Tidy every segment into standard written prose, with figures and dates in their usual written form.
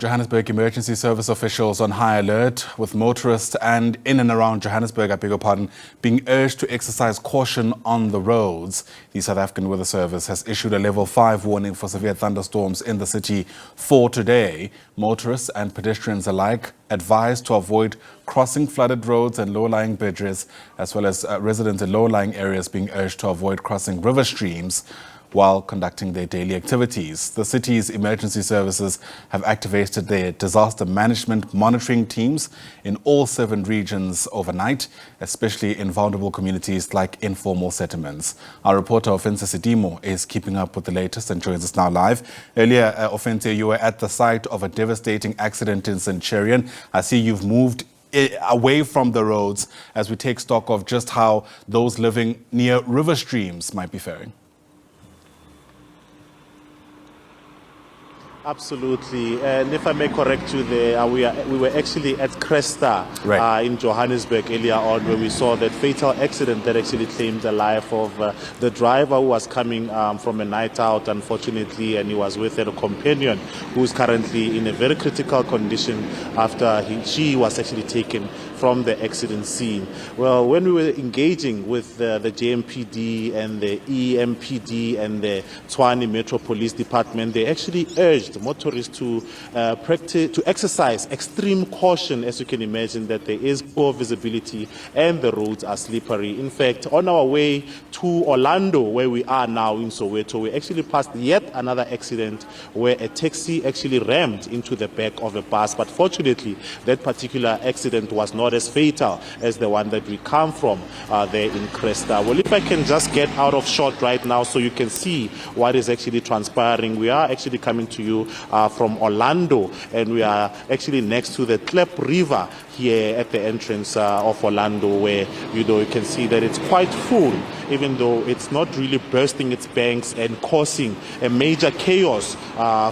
Johannesburg Emergency Service officials on high alert, with motorists and in and around Johannesburg, being urged to exercise caution on the roads. The South African Weather Service has issued a level 5 warning for severe thunderstorms in the city for today. Motorists and pedestrians alike advised to avoid crossing flooded roads and low-lying bridges, as well as residents in low-lying areas being urged to avoid crossing river streams while conducting their daily activities. The city's emergency services have activated their disaster management monitoring teams in all 7 regions overnight, especially in vulnerable communities like informal settlements. Our reporter Ofentse Setimo is keeping up with the latest and joins us now live. Earlier, Ofentse, you were at the site of a devastating accident in Centurion. I see you've moved away from the roads as we take stock of just how those living near river streams might be faring. Absolutely, and if I may correct you there, we were actually at Cresta in Johannesburg earlier on, where we saw that fatal accident that actually claimed the life of the driver who was coming from a night out, unfortunately, and he was with a companion who's currently in a very critical condition after she was actually taken from the accident scene. Well, when we were engaging with the JMPD and the EMPD and the Tshwane Metro Police Department, they actually urged motorists to exercise extreme caution, as you can imagine, that there is poor visibility and the roads are slippery. In fact, on our way to Orlando, where we are now in Soweto, we actually passed yet another accident where a taxi actually rammed into the back of a bus. But fortunately, that particular accident was not as fatal as the one that we come from there in Cresta. Well, if I can just get out of shot right now so you can see what is actually transpiring. We are actually coming to you from Orlando, and we are actually next to the Klep River here at the entrance of Orlando, where you can see that it's quite full, even though it's not really bursting its banks and causing a major chaos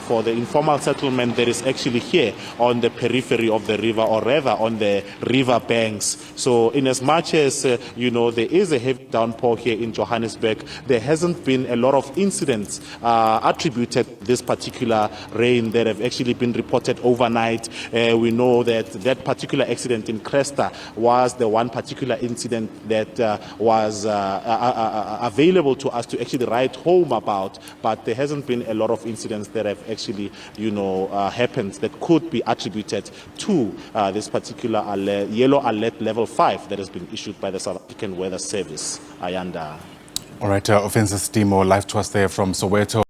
for the informal settlement that is actually here on the periphery of the river, or rather on the river banks. So in as much as there is a heavy downpour here in Johannesburg, there hasn't been a lot of incidents attributed to this particular rain that have actually been reported overnight. We know that that particular accident in Cresta was the one particular incident that was available to us to actually write home about, but there hasn't been a lot of incidents that have actually happened that could be attributed to this particular yellow alert level 5 that has been issued by the South African Weather Service. Ayanda. All right, Ofentse Setimo, live to us there from Soweto.